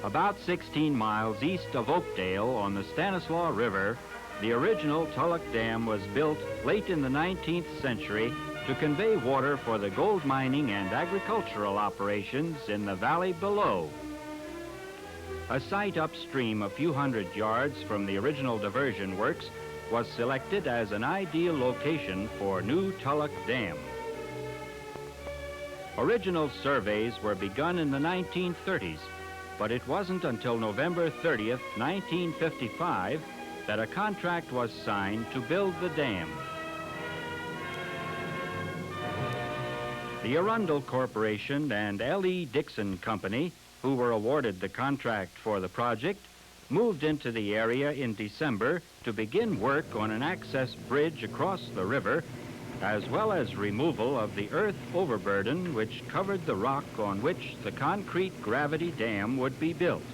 About 16 miles east of Oakdale on the Stanislaus River, the original Tulloch Dam was built late in the 19th century to convey water for the gold mining and agricultural operations in the valley below. A site upstream a few hundred yards from the original diversion works was selected as an ideal location for new Tulloch Dam. Original surveys were begun in the 1930s, but it wasn't until November 30th, 1955, that a contract was signed to build the dam. The Arundel Corporation and L.E. Dixon Company, who were awarded the contract for the project, moved into the area in December to begin work on an access bridge across the river, as well as removal of the earth overburden which covered the rock on which the concrete gravity dam would be built.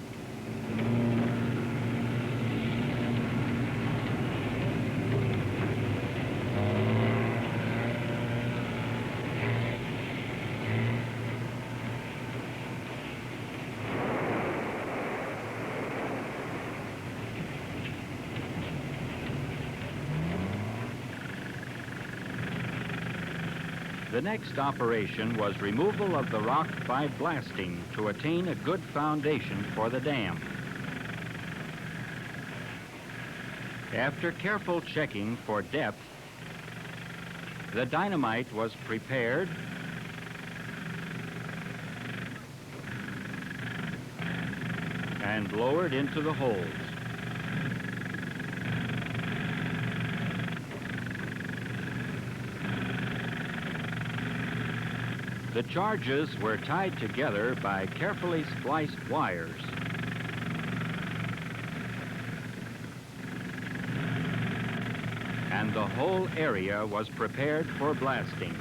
The next operation was removal of the rock by blasting to attain a good foundation for the dam. After careful checking for depth, the dynamite was prepared and lowered into the holes. The charges were tied together by carefully spliced wires. And the whole area was prepared for blasting.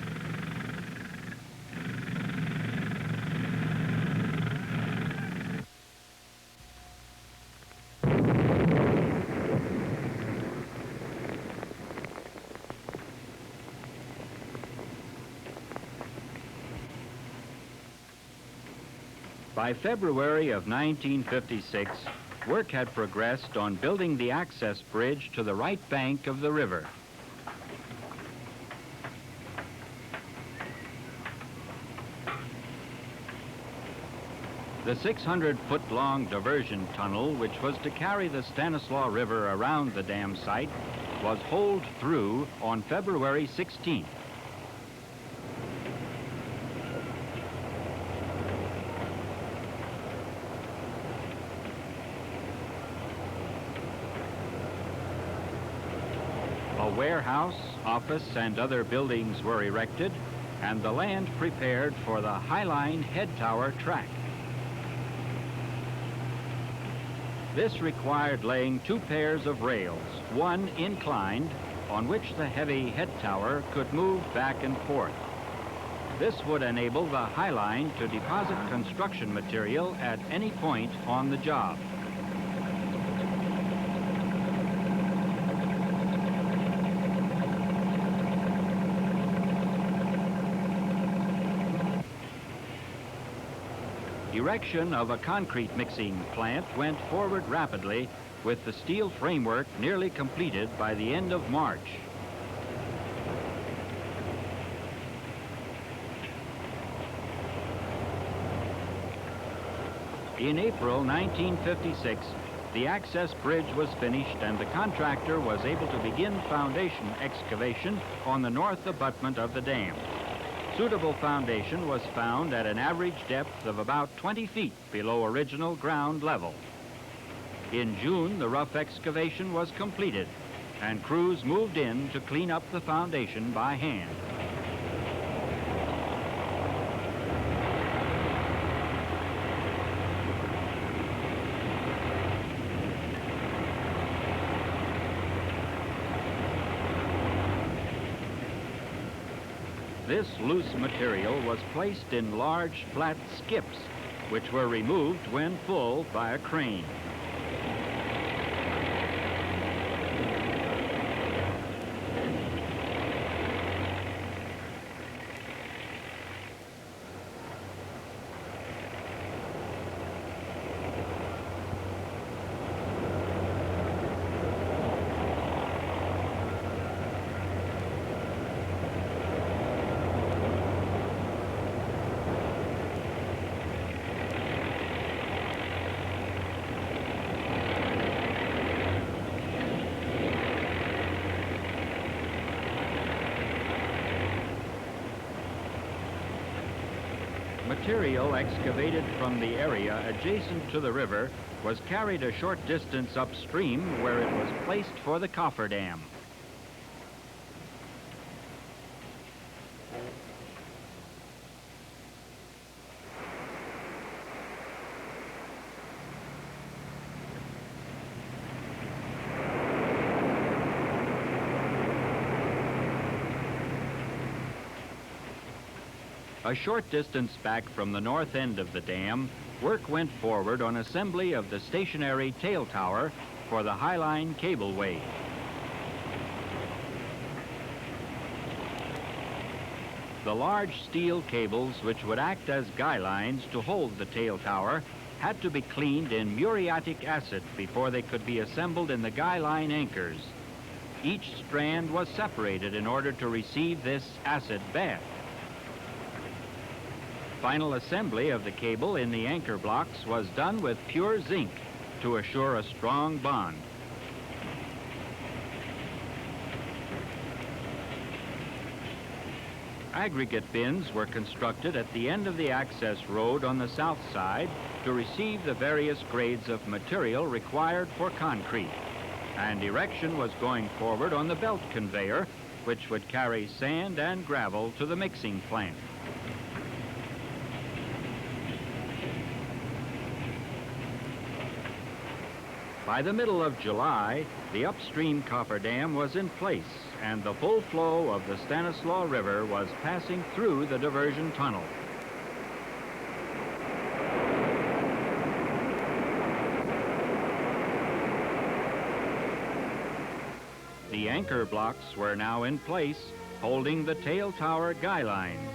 By February of 1956, work had progressed on building the access bridge to the right bank of the river. The 600-foot-long diversion tunnel, which was to carry the Stanislaus River around the dam site, was holed through on February 16th. A warehouse, office, and other buildings were erected, and the land prepared for the Highline Head Tower track. This required laying 2 pairs of rails, one inclined, on which the heavy head tower could move back and forth. This would enable the Highline to deposit construction material at any point on the job. Erection of a concrete mixing plant went forward rapidly, with the steel framework nearly completed by the end of March. In April 1956, the access bridge was finished and the contractor was able to begin foundation excavation on the north abutment of the dam. Suitable foundation was found at an average depth of about 20 feet below original ground level. In June, the rough excavation was completed, and crews moved in to clean up the foundation by hand. This loose material was placed in large flat skips, which were removed when full by a crane. material excavated from the area adjacent to the river was carried a short distance upstream where it was placed for the cofferdam. A short distance back from the north end of the dam, work went forward on assembly of the stationary tail tower for the Highline cableway. The large steel cables which would act as guy lines to hold the tail tower had to be cleaned in muriatic acid before they could be assembled in the guy line anchors. Each strand was separated in order to receive this acid bath. Final assembly of the cable in the anchor blocks was done with pure zinc to assure a strong bond. Aggregate bins were constructed at the end of the access road on the south side to receive the various grades of material required for concrete, and erection was going forward on the belt conveyor, which would carry sand and gravel to the mixing plant. By the middle of July, the upstream cofferdam was in place, and the full flow of the Stanislaus River was passing through the diversion tunnel. The anchor blocks were now in place, holding the tail tower guy lines.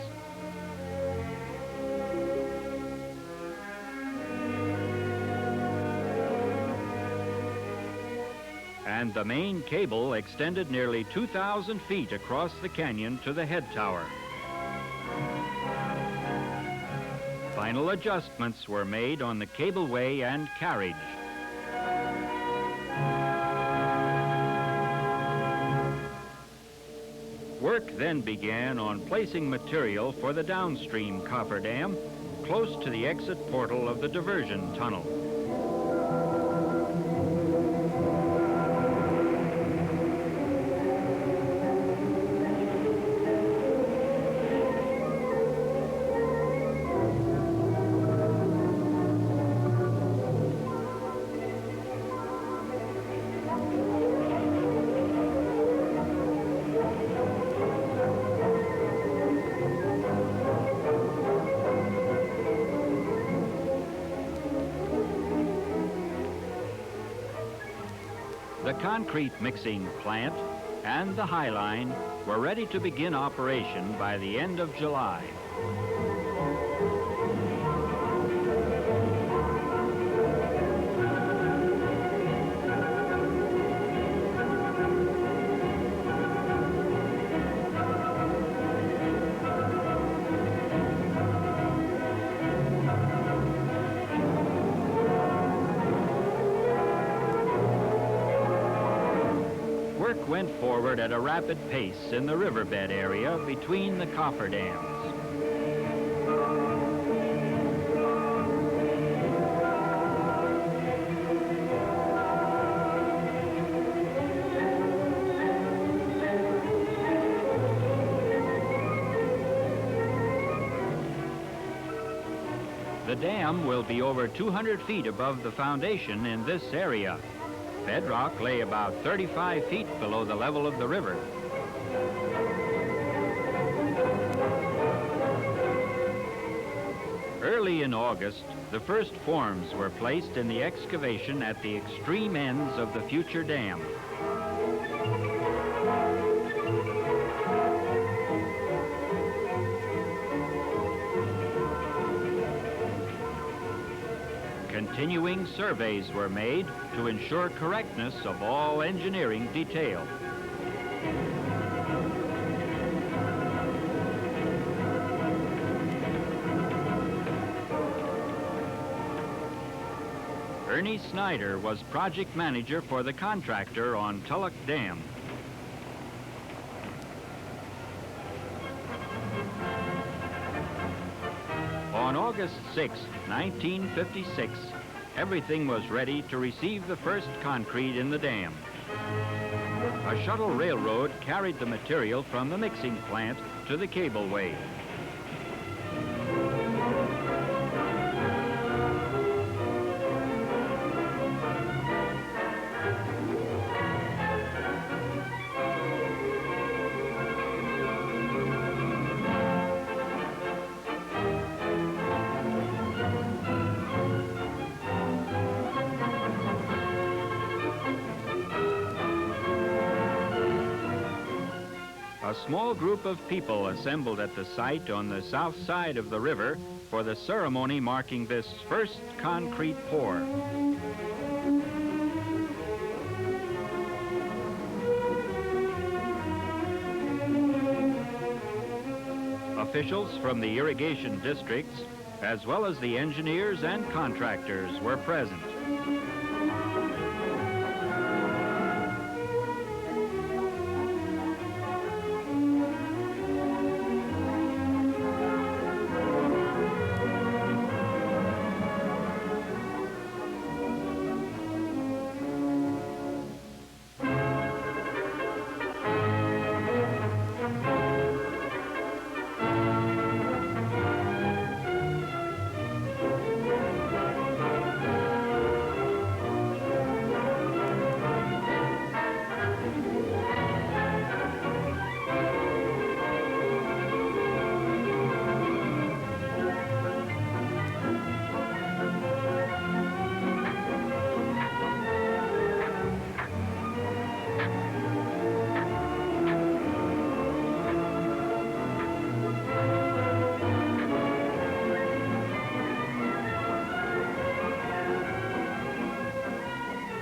And the main cable extended nearly 2,000 feet across the canyon to the head tower. Final adjustments were made on the cableway and carriage. Work then began on placing material for the downstream cofferdam close to the exit portal of the diversion tunnel. The concrete mixing plant and the Highline were ready to begin operation by the end of July. Work went forward at a rapid pace in the riverbed area between the cofferdams. The dam will be over 200 feet above the foundation in this area. Bedrock lay about 35 feet below the level of the river. Early in August, the first forms were placed in the excavation at the extreme ends of the future dam. Continuing surveys were made to ensure correctness of all engineering detail. Ernie Snyder was project manager for the contractor on Tulloch Dam. On August 6, 1956, everything was ready to receive the first concrete in the dam. A shuttle railroad carried the material from the mixing plant to the cableway. A small group of people assembled at the site on the south side of the river for the ceremony marking this first concrete pour. Officials from the irrigation districts, as well as the engineers and contractors, were present.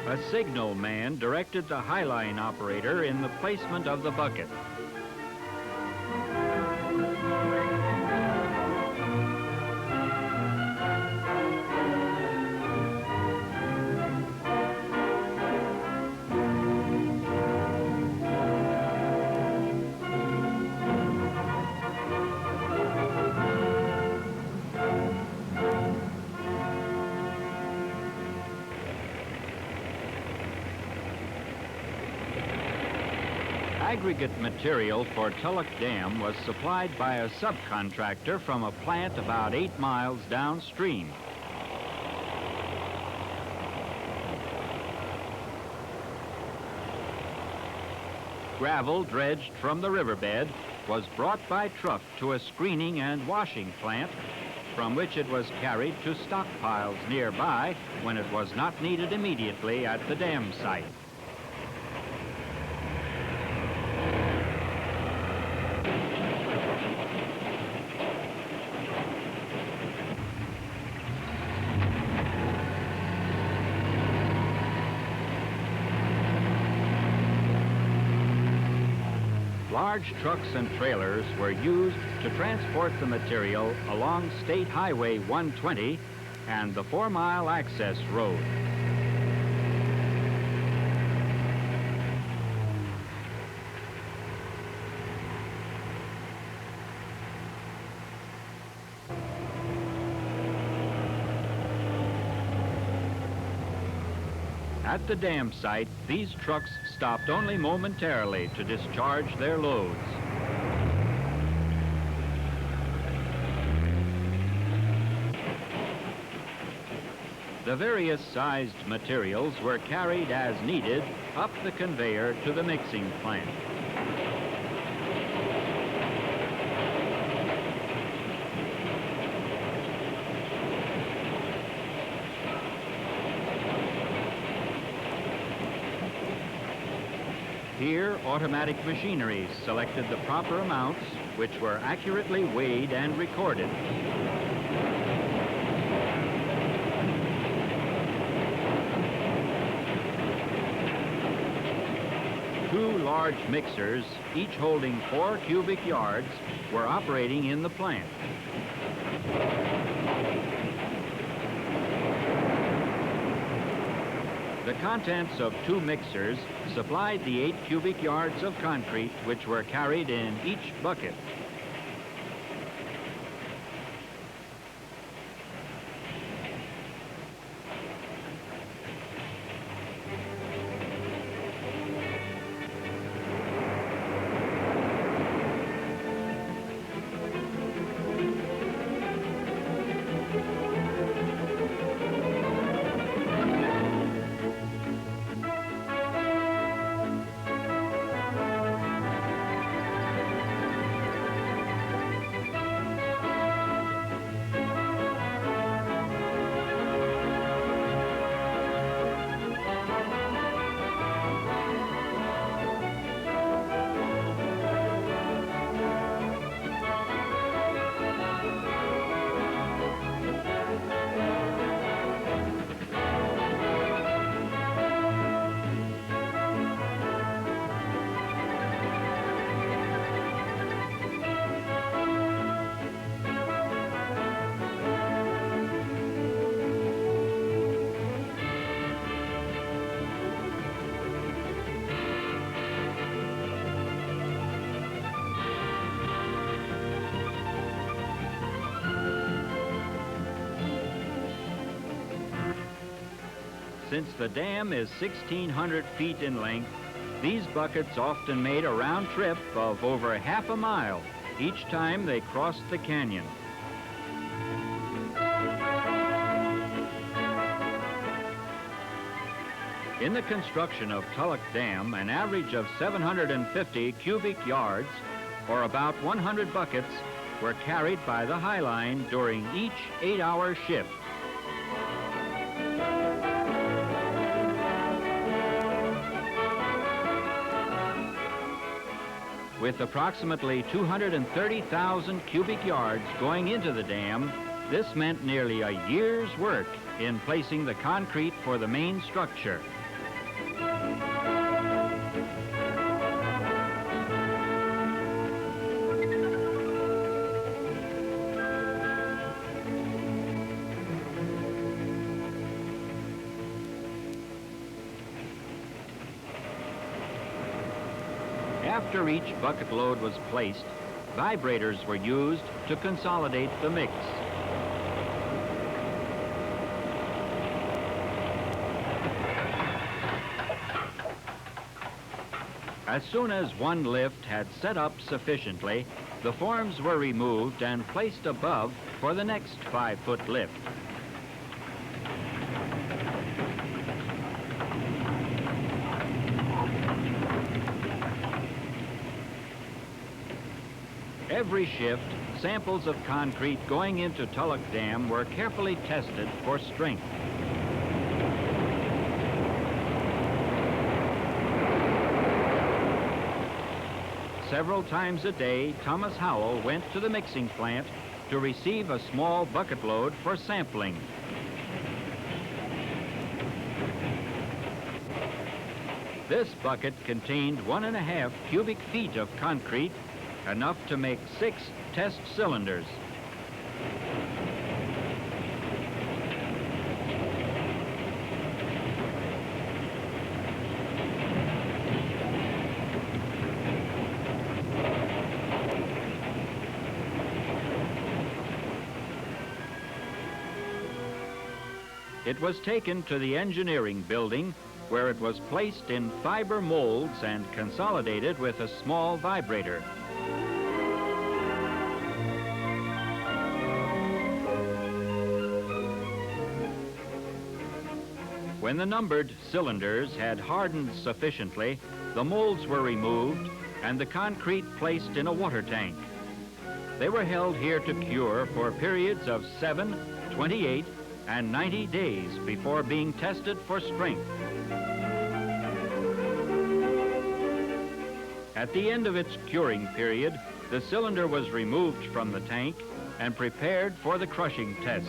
A signal man directed the highline operator in the placement of the bucket. Aggregate material for Tulloch Dam was supplied by a subcontractor from a plant about 8 miles downstream. Gravel dredged from the riverbed was brought by truck to a screening and washing plant, from which it was carried to stockpiles nearby when it was not needed immediately at the dam site. Large trucks and trailers were used to transport the material along State Highway 120 and the 4-mile access road. At the dam site, these trucks stopped only momentarily to discharge their loads. The various sized materials were carried as needed up the conveyor to the mixing plant. Here, automatic machinery selected the proper amounts, which were accurately weighed and recorded. Two large mixers, each holding 4 cubic yards, were operating in the plant. The contents of 2 mixers supplied the 8 cubic yards of concrete which were carried in each bucket. Since the dam is 1,600 feet in length, these buckets often made a round trip of over half a mile each time they crossed the canyon. In the construction of Tulloch Dam, an average of 750 cubic yards, or about 100 buckets, were carried by the High Line during each 8-hour shift. With approximately 230,000 cubic yards going into the dam, this meant nearly a year's work in placing the concrete for the main structure. After each bucket load was placed, vibrators were used to consolidate the mix. As soon as one lift had set up sufficiently, the forms were removed and placed above for the next 5-foot lift. Every shift, samples of concrete going into Tulloch Dam were carefully tested for strength. Several times a day, Thomas Howell went to the mixing plant to receive a small bucket load for sampling. This bucket contained 1.5 cubic feet of concrete, enough to make 6 test cylinders. It was taken to the engineering building, where it was placed in fiber molds and consolidated with a small vibrator. When the numbered cylinders had hardened sufficiently, the molds were removed and the concrete placed in a water tank. They were held here to cure for periods of 7, 28, and 90 days before being tested for strength. At the end of its curing period, the cylinder was removed from the tank and prepared for the crushing test.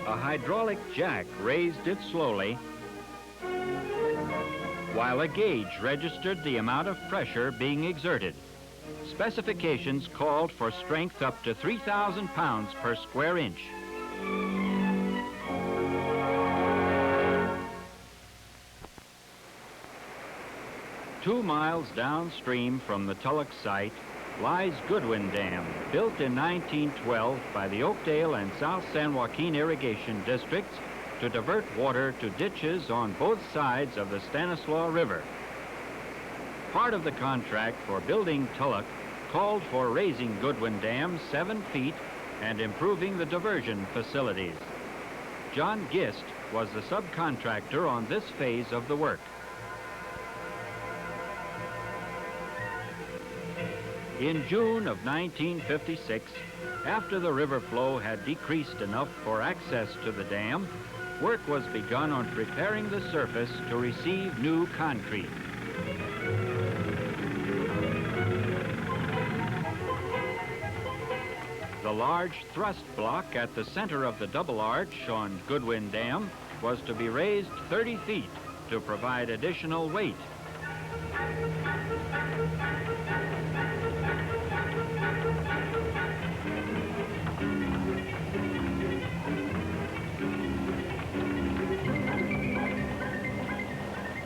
A hydraulic jack raised it slowly, while a gauge registered the amount of pressure being exerted. Specifications called for strength up to 3,000 pounds per square inch. Two miles downstream from the Tulloch site lies Goodwin Dam, built in 1912 by the Oakdale and South San Joaquin irrigation districts to divert water to ditches on both sides of the Stanislaus River. Part of the contract for building Tulloch called for raising Goodwin Dam 7 feet and improving the diversion facilities. John Gist was the subcontractor on this phase of the work. In June of 1956, after the river flow had decreased enough for access to the dam, work was begun on preparing the surface to receive new concrete. The large thrust block at the center of the double arch on Goodwin Dam was to be raised 30 feet to provide additional weight.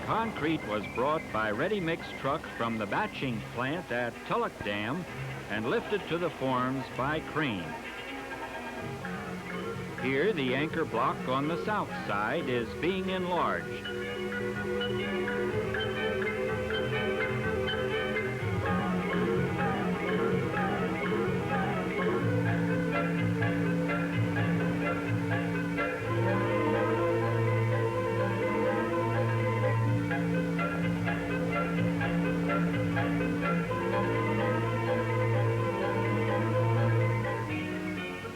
Concrete was brought by ready-mix truck from the batching plant at Tulloch Dam and lifted to the forms by crane. Here, the anchor block on the south side is being enlarged.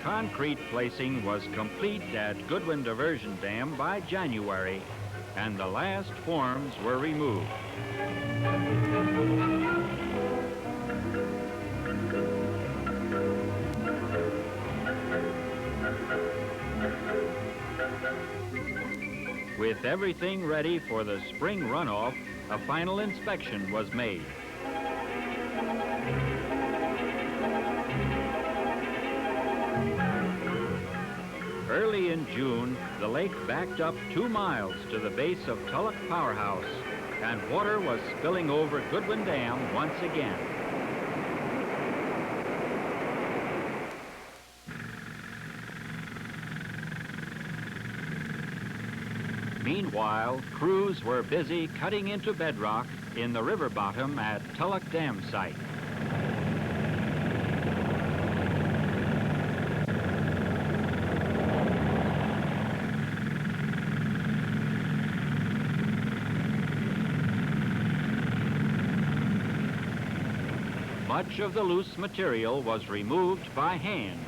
Concrete placing was complete at Goodwin Diversion Dam by January, and the last forms were removed. With everything ready for the spring runoff, a final inspection was made. Early in June, the lake backed up 2 miles to the base of Tulloch Powerhouse, and water was spilling over Goodwin Dam once again. Meanwhile, crews were busy cutting into bedrock in the river bottom at Tulloch Dam site. Much of the loose material was removed by hand.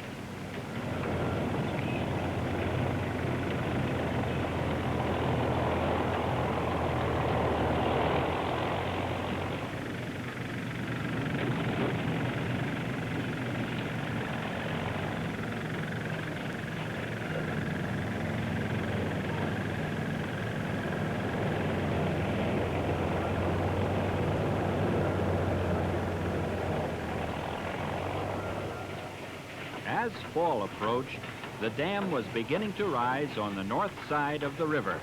As fall approached, the dam was beginning to rise on the north side of the river.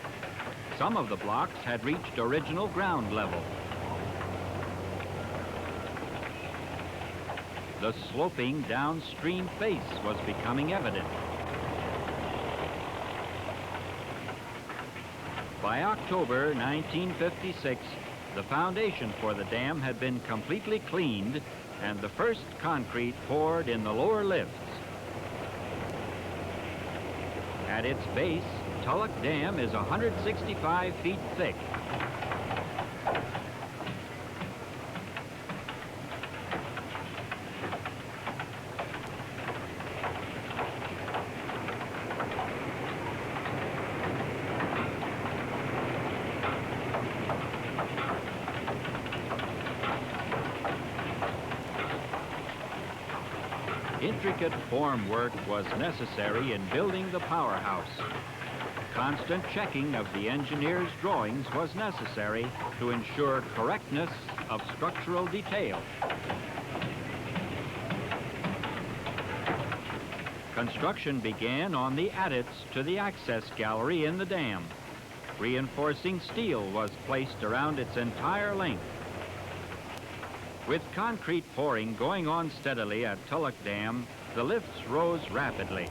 Some of the blocks had reached original ground level. The sloping downstream face was becoming evident. By October 1956, the foundation for the dam had been completely cleaned and the first concrete poured in the lower lifts. At its base, Tulloch Dam is 165 feet thick. Intricate form work was necessary in building the powerhouse. Constant checking of the engineer's drawings was necessary to ensure correctness of structural detail. Construction began on the adits to the access gallery in the dam. Reinforcing steel was placed around its entire length. With concrete pouring going on steadily at Tulloch Dam, the lifts rose rapidly.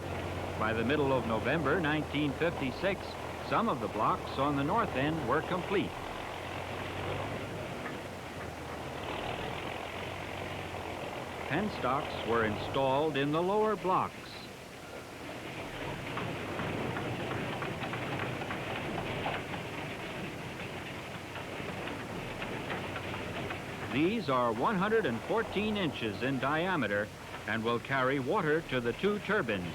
By the middle of November 1956, some of the blocks on the north end were complete. Penstocks were installed in the lower blocks. These are 114 inches in diameter and will carry water to the 2 turbines.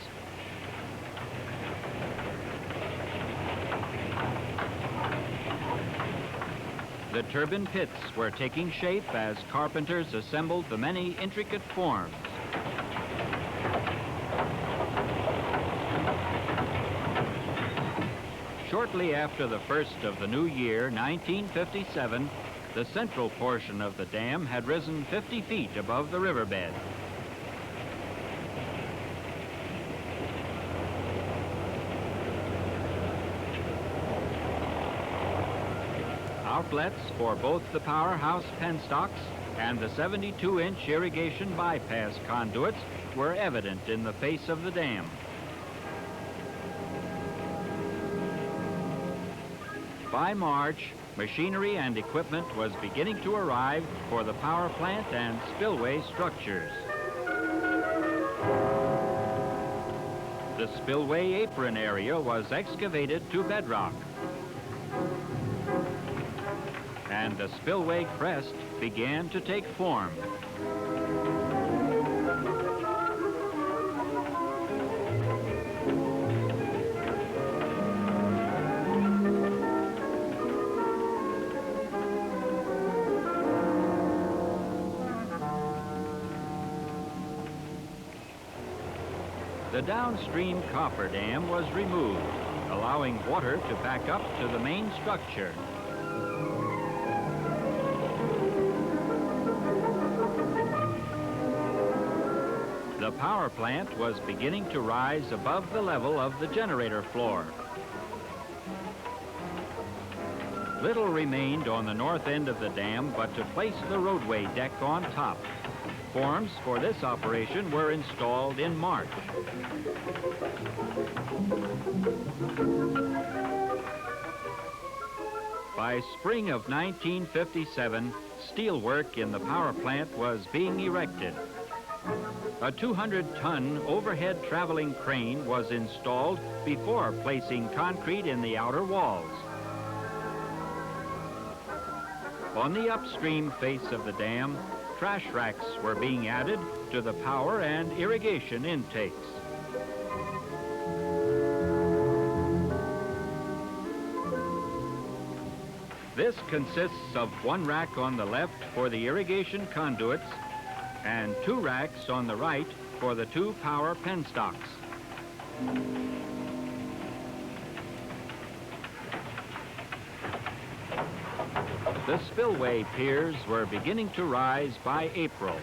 The turbine pits were taking shape as carpenters assembled the many intricate forms. Shortly after the first of the new year, 1957, the central portion of the dam had risen 50 feet above the riverbed. Our outlets for both the Powerhouse penstocks and the 72-inch irrigation bypass conduits were evident in the face of the dam. By March, machinery and equipment was beginning to arrive for the power plant and spillway structures. The spillway apron area was excavated to bedrock, and the spillway crest began to take form. The downstream coffer dam was removed, allowing water to back up to the main structure. The power plant was beginning to rise above the level of the generator floor. Little remained on the north end of the dam but to place the roadway deck on top. Forms for this operation were installed in March. By spring of 1957, steelwork in the power plant was being erected. A 200-ton overhead traveling crane was installed before placing concrete in the outer walls. On the upstream face of the dam, trash racks were being added to the power and irrigation intakes. This consists of one rack on the left for the irrigation conduits and two racks on the right for the two power penstocks. The spillway piers were beginning to rise by April.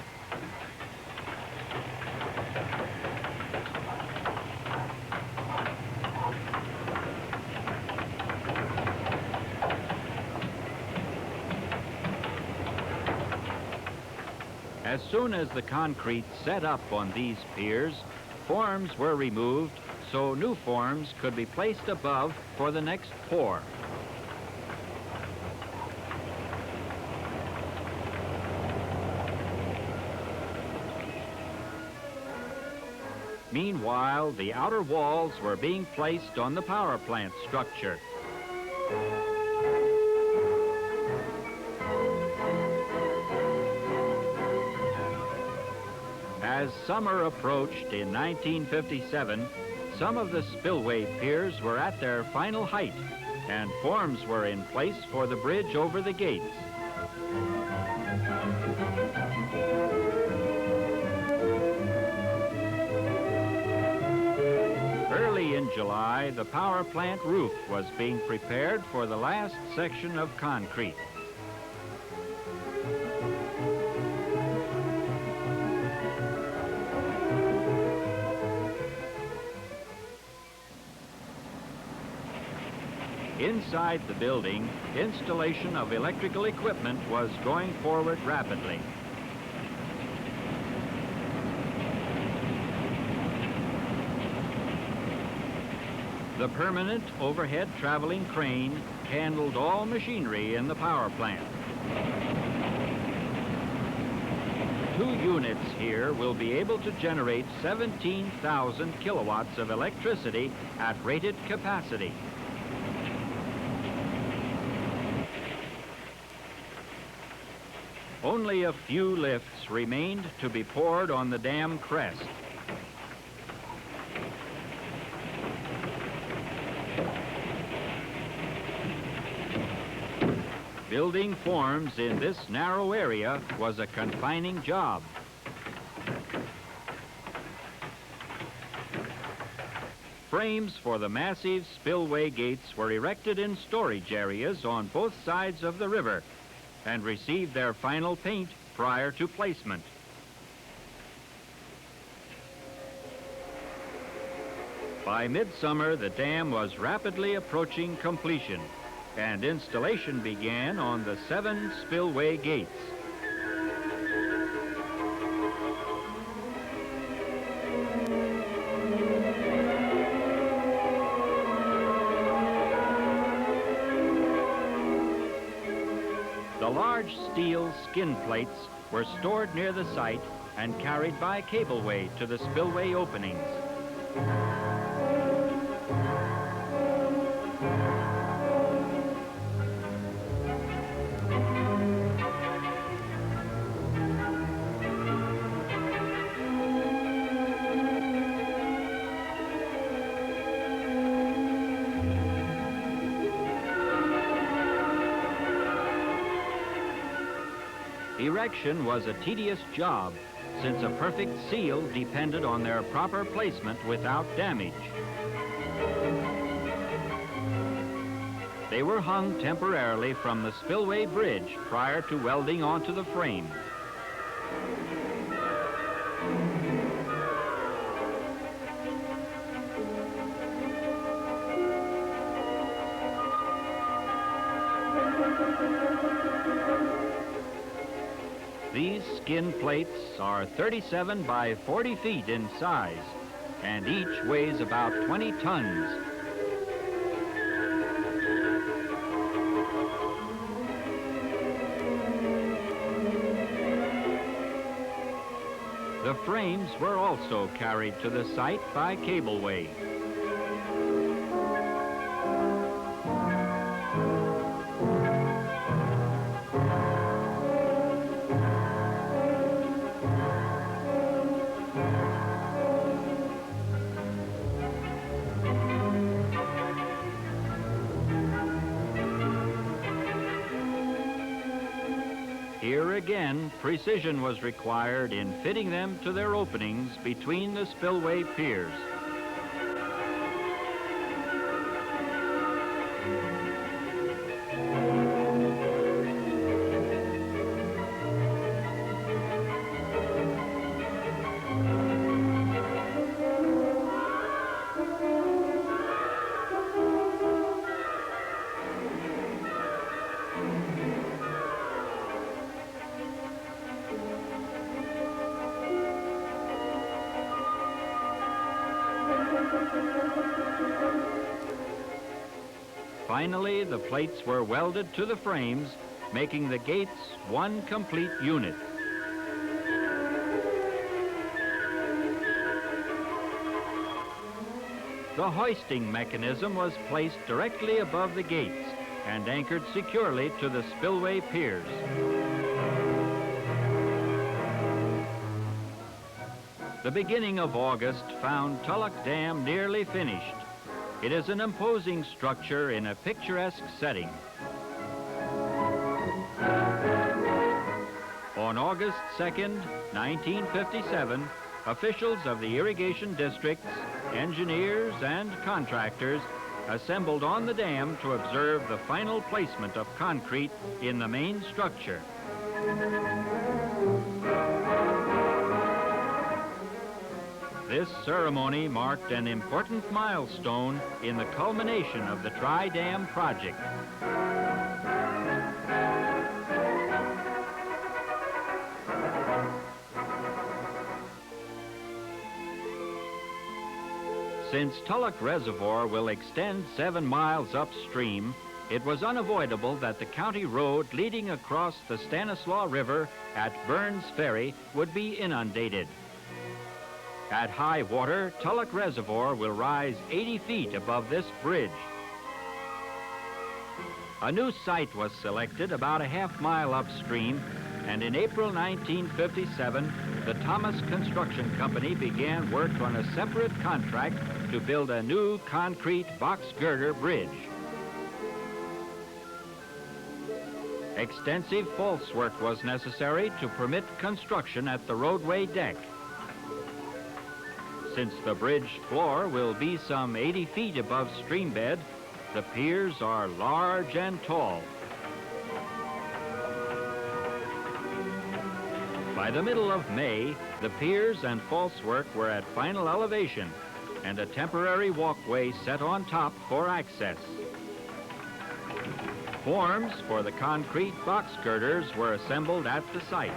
As soon as the concrete set up on these piers, forms were removed so new forms could be placed above for the next pour. Meanwhile, the outer walls were being placed on the power plant structure. As summer approached in 1957, some of the spillway piers were at their final height, and forms were in place for the bridge over the gates. Early in July, the power plant roof was being prepared for the last section of concrete. Inside the building, installation of electrical equipment was going forward rapidly. The permanent overhead traveling crane handled all machinery in the power plant. 2 units here will be able to generate 17,000 kilowatts of electricity at rated capacity. Only a few lifts remained to be poured on the dam crest. Building forms in this narrow area was a confining job. Frames for the massive spillway gates were erected in storage areas on both sides of the river and received their final paint prior to placement. By midsummer, the dam was rapidly approaching completion, and installation began on the 7 spillway gates. The large steel skin plates were stored near the site and carried by cableway to the spillway openings. Erection was a tedious job, since a perfect seal depended on their proper placement without damage. They were hung temporarily from the spillway bridge prior to welding onto the frame. These skin plates are 37 by 40 feet in size, and each weighs about 20 tons. The frames were also carried to the site by cableway. Here again, precision was required in fitting them to their openings between the spillway piers. Finally, the plates were welded to the frames, making the gates one complete unit. The hoisting mechanism was placed directly above the gates and anchored securely to the spillway piers. The beginning of August found Tulloch Dam nearly finished. It is an imposing structure in a picturesque setting. On August 2nd, 1957, officials of the irrigation districts, engineers, and contractors assembled on the dam to observe the final placement of concrete in the main structure. This ceremony marked an important milestone in the culmination of the Tri-Dam project. Since Tulloch Reservoir will extend 7 miles upstream, it was unavoidable that the county road leading across the Stanislaus River at Burns Ferry would be inundated. At high water, Tulloch Reservoir will rise 80 feet above this bridge. A new site was selected about a half-mile upstream, and in April 1957, the Thomas Construction Company began work on a separate contract to build a new concrete box girder bridge. Extensive false work was necessary to permit construction at the roadway deck. Since the bridge floor will be some 80 feet above streambed, the piers are large and tall. By the middle of May, the piers and false work were at final elevation, and a temporary walkway set on top for access. Forms for the concrete box girders were assembled at the site.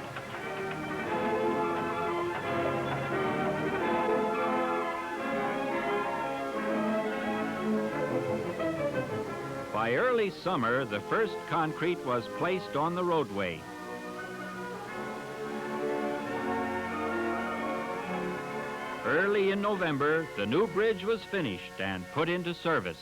By early summer, the first concrete was placed on the roadway. Early in November, the new bridge was finished and put into service.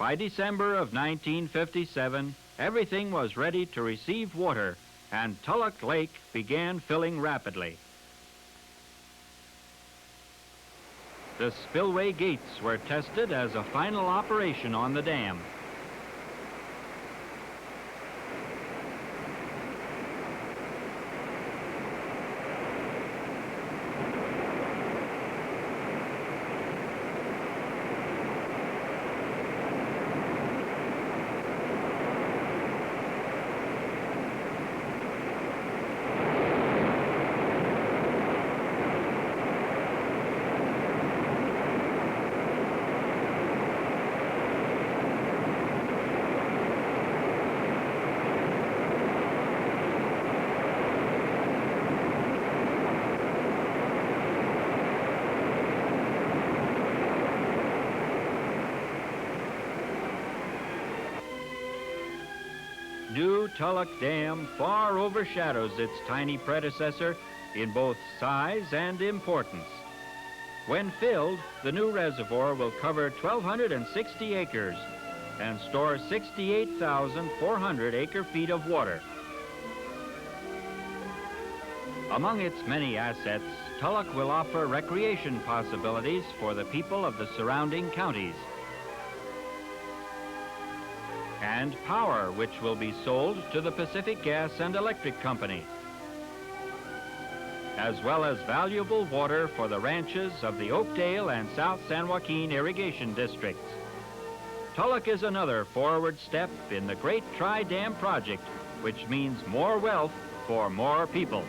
By December of 1957, everything was ready to receive water, and Tulloch Lake began filling rapidly. The spillway gates were tested as a final operation on the dam. New Tulloch Dam far overshadows its tiny predecessor in both size and importance. When filled, the new reservoir will cover 1,260 acres and store 68,400 acre-feet of water. Among its many assets, Tulloch will offer recreation possibilities for the people of the surrounding counties, and power which will be sold to the Pacific Gas and Electric Company, as well as valuable water for the ranches of the Oakdale and South San Joaquin irrigation districts. Tulloch is another forward step in the great Tri-Dam project, which means more wealth for more people.